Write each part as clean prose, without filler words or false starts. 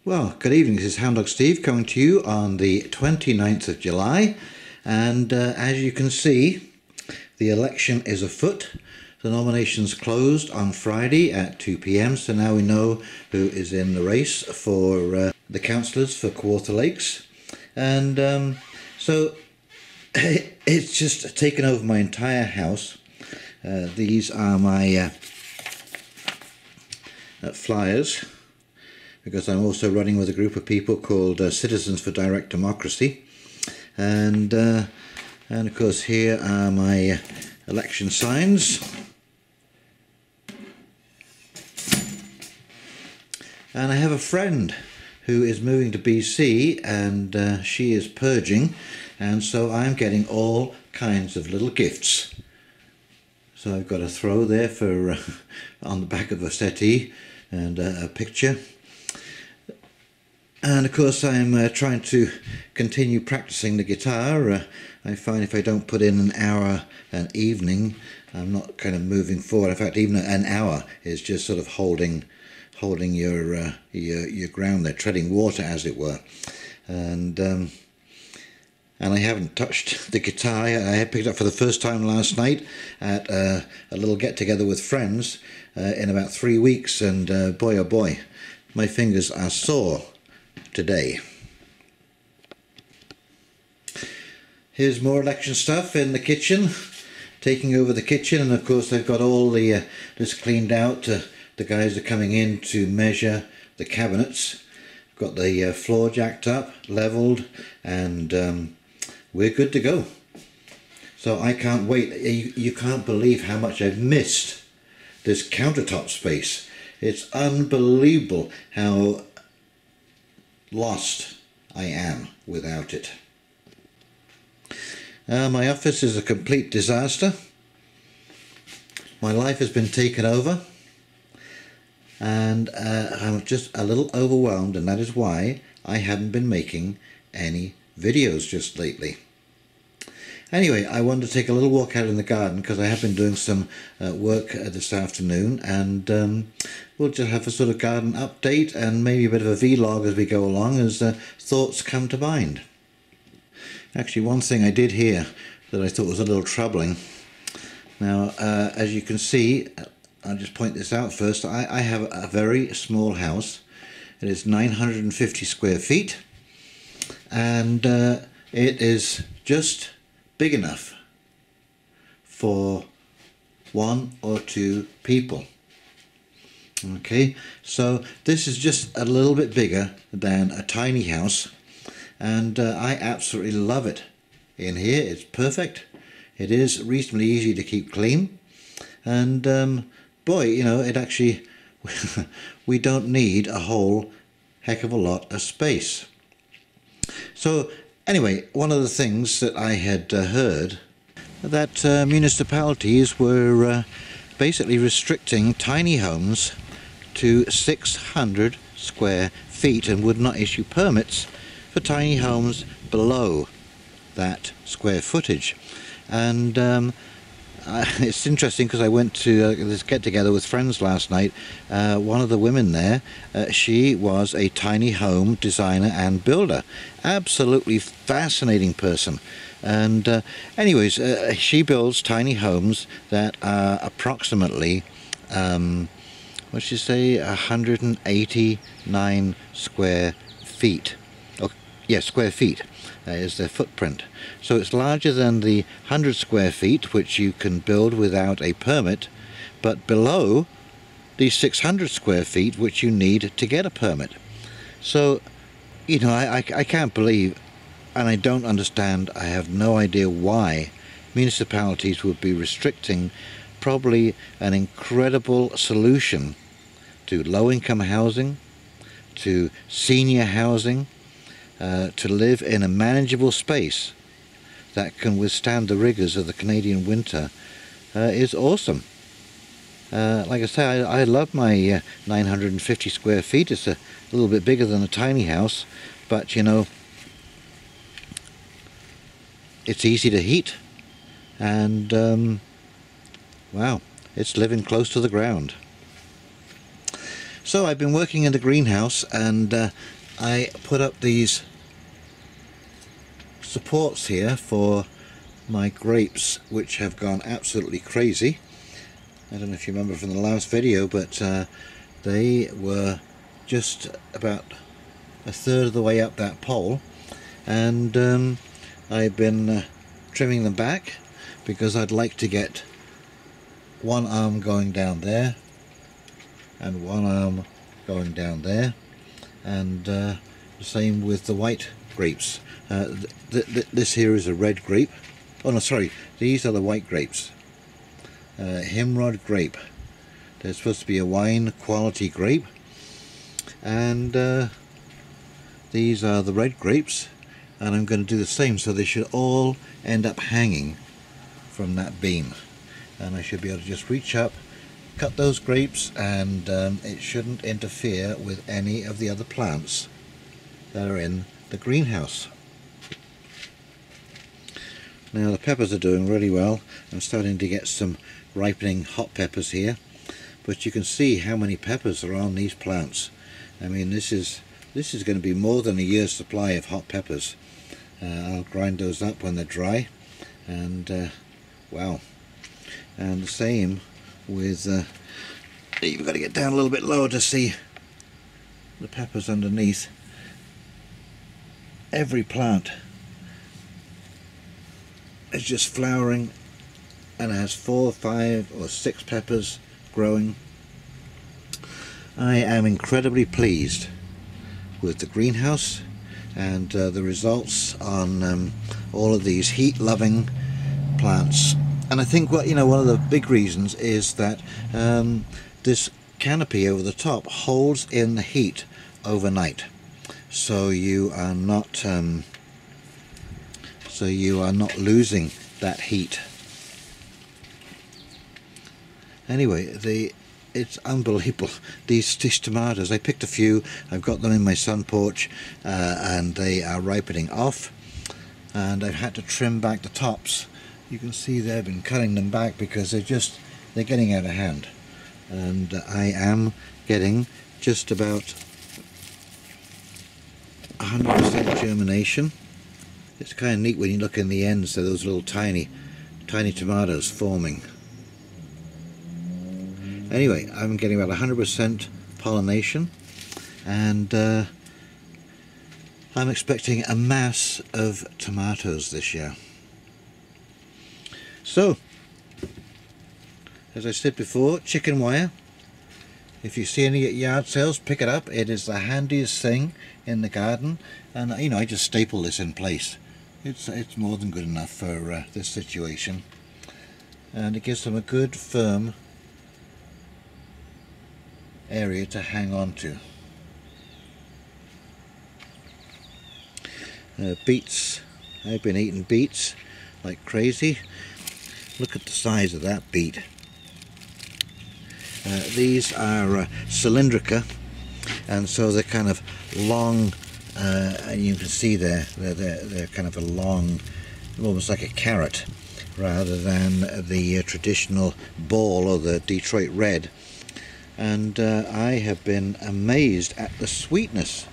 Well, good evening. This is Hound Dog Steve coming to you on the 29th of July. And as you can see, the election is afoot. The nominations closed on Friday at 2 p.m. So now we know who is in the race for the councillors for Kawartha Lakes. And so it's just taken over my entire house. These are my flyers, because I'm also running with a group of people called Citizens for Direct Democracy, and of course here are my election signs, and I have a friend who is moving to BC, and she is purging, and so I'm getting all kinds of little gifts. So I've got a throw there for on the back of a settee and a picture. And of course I'm trying to continue practicing the guitar. I find if I don't put in an hour an evening, I'm not kind of moving forward. In fact, even an hour is just sort of holding your ground there, treading water as it were. And I haven't touched the guitar. I picked it up for the first time last night at a little get-together with friends in about 3 weeks, and boy oh boy, my fingers are sore today. Here's more election stuff in the kitchen, taking over the kitchen, and of course I've got all the this cleaned out. The guys are coming in to measure the cabinets. Got the floor jacked up, leveled, and we're good to go. So I can't wait. You can't believe how much I've missed this countertop space. It's unbelievable how lost I am without it. My office is a complete disaster. My life has been taken over, and I'm just a little overwhelmed, and that is why I haven't been making any videos just lately. Anyway, I wanted to take a little walk out in the garden because I have been doing some work this afternoon, and we'll just have a sort of garden update and maybe a bit of a vlog as we go along as thoughts come to mind. Actually, one thing I did hear that I thought was a little troubling. Now, as you can see, I'll just point this out first. I have a very small house. It is 950 square feet, and it is just big enough for 1 or 2 people. Okay, so this is just a little bit bigger than a tiny house, and I absolutely love it in here. It's perfect. It is reasonably easy to keep clean, and boy, you know, it actually we don't need a whole heck of a lot of space. So anyway, one of the things that I had heard, that municipalities were basically restricting tiny homes to 600 square feet and would not issue permits for tiny homes below that square footage. And it's interesting because I went to this get-together with friends last night. One of the women there, she was a tiny home designer and builder. Absolutely fascinating person. And anyways, she builds tiny homes that are approximately, what should you say, 189 square feet. Oh, yeah, square feet. Is their footprint. So it's larger than the 100 square feet which you can build without a permit, but below the 600 square feet which you need to get a permit. So, you know, I can't believe, and I don't understand, I have no idea why municipalities would be restricting probably an incredible solution to low-income housing, to senior housing, to live in a manageable space that can withstand the rigors of the Canadian winter is awesome. Like I say, I love my 950 square feet. It's a little bit bigger than a tiny house, but you know, it's easy to heat, and wow, it's living close to the ground. So I've been working in the greenhouse, and I put up these supports here for my grapes, which have gone absolutely crazy. I don't know if you remember from the last video, but they were just about a third of the way up that pole, and I've been trimming them back because I'd like to get one arm going down there and one arm going down there, and the same with the white grapes. This here is a red grape. Oh no, sorry, these are the white grapes. Himrod grape. They're supposed to be a wine quality grape, and these are the red grapes, and I'm going to do the same, so they should all end up hanging from that beam, and I should be able to just reach up, cut those grapes, and it shouldn't interfere with any of the other plants that are in the greenhouse. Now the peppers are doing really well. I'm starting to get some ripening hot peppers here, but you can see how many peppers are on these plants. I mean, this is going to be more than a year's supply of hot peppers. I'll grind those up when they're dry, and wow. And the same with you've got to get down a little bit lower to see the peppers underneath. Every plant is just flowering and has 4, 5 or 6 peppers growing. I am incredibly pleased with the greenhouse and the results on all of these heat-loving plants. And I think one of the big reasons is that this canopy over the top holds in the heat overnight, so you are not losing that heat. Anyway, it's unbelievable. These tomatoes, I picked a few. I've got them in my sun porch, and they are ripening off, and I've had to trim back the tops. You can see there, I've been cutting them back because they're getting out of hand, and I am getting just about 100% germination. It's kind of neat when you look in the ends, so those little tiny tomatoes forming. Anyway, I'm getting about 100% pollination, and I'm expecting a mass of tomatoes this year. So, as I said before, chicken wire. If you see any at yard sales, pick it up. It is the handiest thing in the garden, and I just staple this in place. It's more than good enough for this situation, and it gives them a good firm area to hang on to. Beets. I've been eating beets like crazy. Look at the size of that beet. These are cylindrica, and so they're kind of long, and you can see they're kind of a long, almost like a carrot, rather than the traditional ball or the Detroit red. And I have been amazed at the sweetness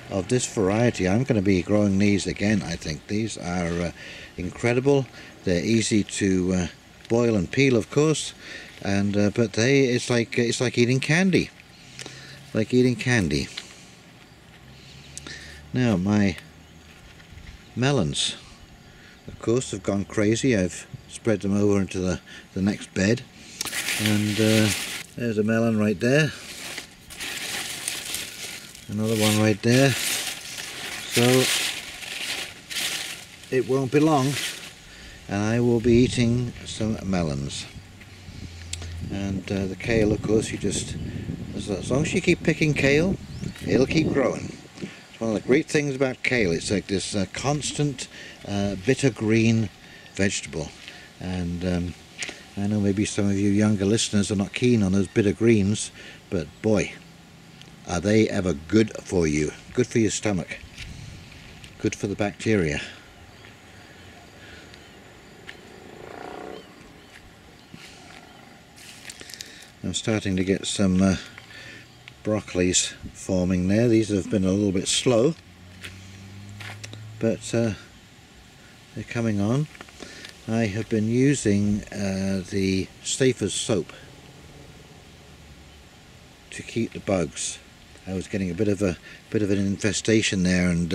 of this variety. I'm going to be growing these again. I think these are incredible. They're easy to boil and peel, of course, and but it's like eating candy, like eating candy. Now my melons, of course, have gone crazy. I've spread them over into the next bed, and there's a melon right there, another one right there. So it won't be long and I will be eating some melons. And the kale, of course, as long as you keep picking kale, it'll keep growing. It's one of the great things about kale. It's like this constant bitter green vegetable, and I know maybe some of you younger listeners are not keen on those bitter greens, but boy, are they ever good for you. Good for your stomach. Good for the bacteria. I'm starting to get some broccoli's forming there. These have been a little bit slow, but they're coming on. I have been using the Safer's soap to keep the bugs. I was getting a bit of an infestation there, and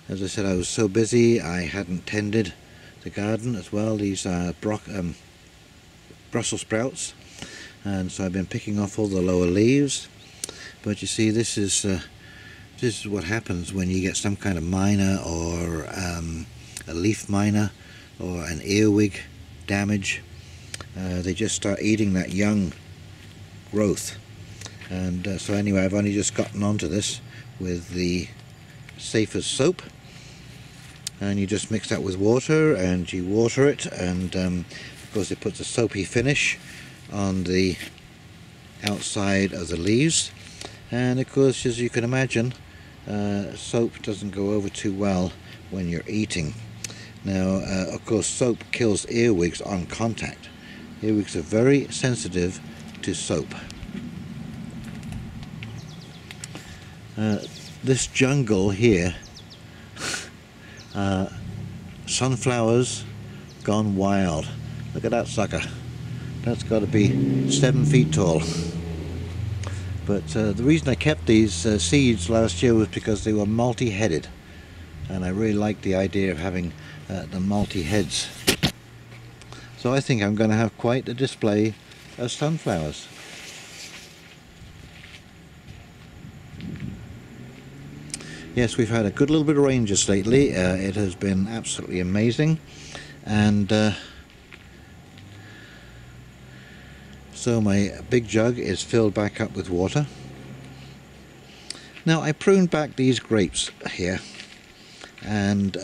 as I said, I was so busy I hadn't tended the garden as well. These are Brussels sprouts, and so I've been picking off all the lower leaves. But you see, this is what happens when you get some kind of miner or a leaf miner or an earwig damage. They just start eating that young growth. And so anyway, I've only just gotten onto this with the Safer's soap, and you just mix that with water and you water it, and of course it puts a soapy finish on the outside of the leaves. And of course, as you can imagine, soap doesn't go over too well when you're eating. Now of course, soap kills earwigs on contact. Earwigs are very sensitive to soap. This jungle here, sunflowers gone wild. Look at that sucker. That's got to be 7 feet tall. But the reason I kept these seeds last year was because they were multi-headed, and I really liked the idea of having the multi-heads. So I think I'm going to have quite a display of sunflowers. Yes, we've had a good little bit of rain just lately. It has been absolutely amazing, and so my big jug is filled back up with water. Now, I pruned back these grapes here, and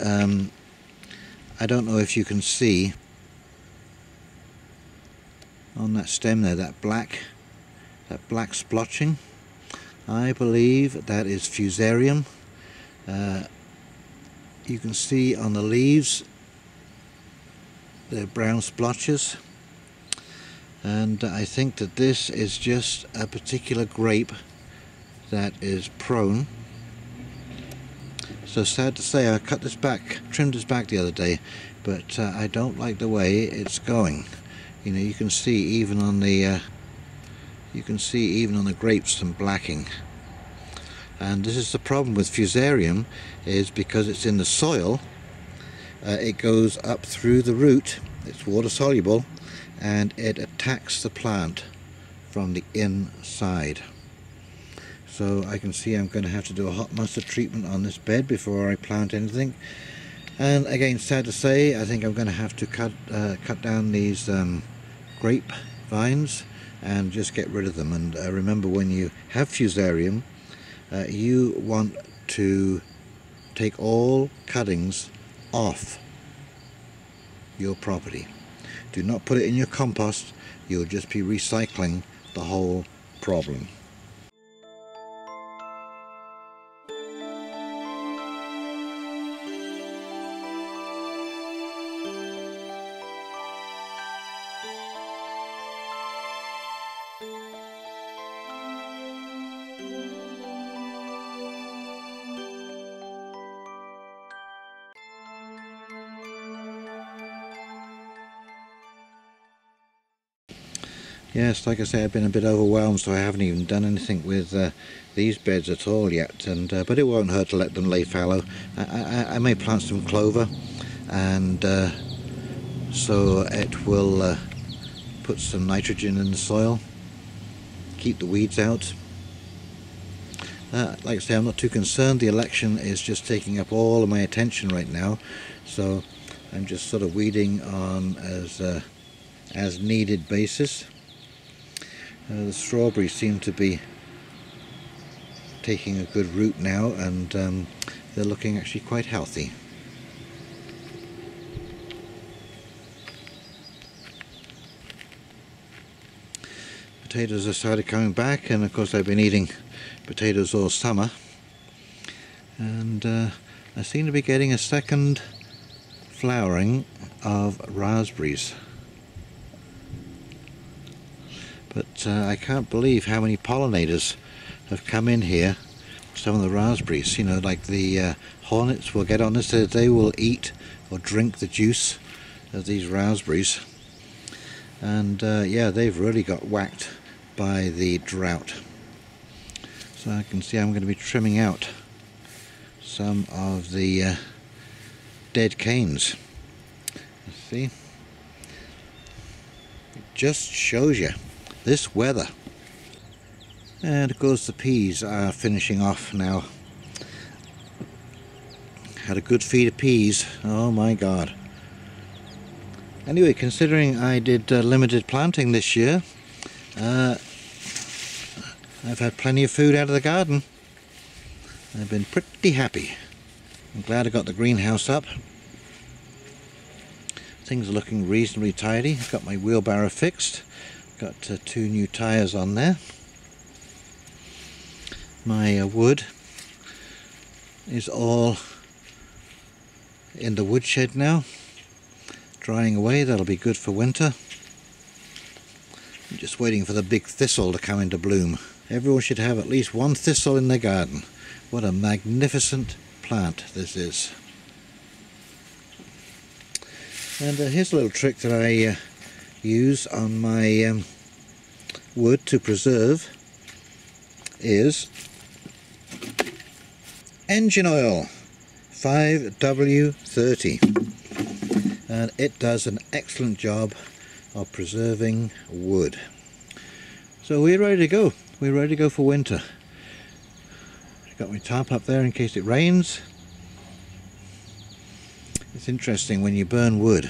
I don't know if you can see on that stem there, that black splotching. I believe that is fusarium. You can see on the leaves the brown splotches, and I think that this is just a particular grape that is prone. So sad to say, I cut this back, trimmed this back the other day, but I don't like the way it's going. You know, you can see even on the grapes some blacking. And this is the problem with fusarium, is because it's in the soil, it goes up through the root, it's water soluble, and it attacks the plant from the inside. So I can see I'm going to have to do a hot mustard treatment on this bed before I plant anything. And again, sad to say, I think I'm going to have to cut down these grape vines and just get rid of them. And remember, when you have fusarium, you want to take all cuttings off your property. Do not put it in your compost. You'll just be recycling the whole problem. Yes, like I say, I've been a bit overwhelmed, so I haven't even done anything with these beds at all yet. And but it won't hurt to let them lay fallow. I may plant some clover, and so it will put some nitrogen in the soil, keep the weeds out. Like I say, I'm not too concerned. The election is just taking up all of my attention right now, so I'm just sort of weeding on as needed basis. The strawberries seem to be taking a good root now, and they're looking actually quite healthy. Potatoes have started coming back, and of course I've been eating potatoes all summer, and I seem to be getting a second flowering of raspberries. But I can't believe how many pollinators have come in here. Some of the raspberries, you know, like the hornets will get on this. They will eat or drink the juice of these raspberries. And yeah, they've really got whacked by the drought. So I can see I'm going to be trimming out some of the dead canes. Let's see. It just shows you this weather. And of course the peas are finishing off now. Had a good feed of peas. Oh my god. Anyway, considering I did limited planting this year, I've had plenty of food out of the garden. I've been pretty happy. I'm glad I got the greenhouse up. Things are looking reasonably tidy. I've got my wheelbarrow fixed. Got 2 new tyres on there. My wood is all in the woodshed now, drying away. That'll be good for winter. I'm just waiting for the big thistle to come into bloom. Everyone should have at least one thistle in their garden. What a magnificent plant this is. And here's a little trick that I use on my wood to preserve is engine oil 5W30, and it does an excellent job of preserving wood. So we're ready to go. We're ready to go for winter. Got my tarp up there in case it rains. It's interesting, when you burn wood,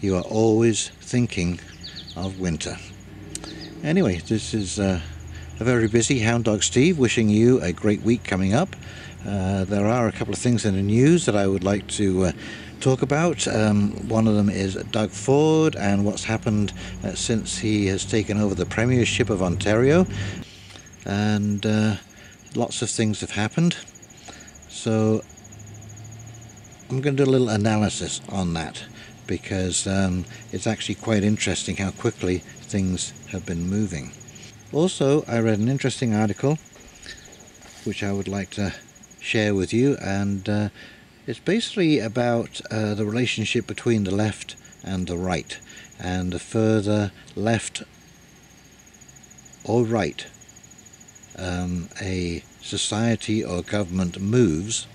you are always thinking of winter. Anyway, this is a very busy Hound Dog Steve, wishing you a great week coming up. There are a couple of things in the news that I would like to talk about. One of them is Doug Ford and what's happened since he has taken over the Premiership of Ontario. And lots of things have happened. So I'm going to do a little analysis on that, because it's actually quite interesting how quickly things have been moving. Also, I read an interesting article which I would like to share with you, and it's basically about the relationship between the left and the right, and the further left or right a society or government moves,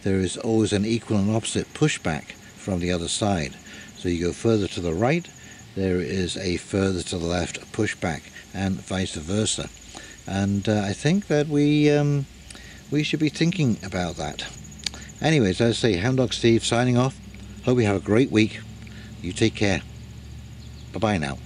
there is always an equal and opposite pushback from the other side. So you go further to the right, there is a further to the left pushback, and vice versa. And I think that we should be thinking about that. Anyways, as I say, Hound Dog Steve signing off. Hope you have a great week. You take care. Bye bye now.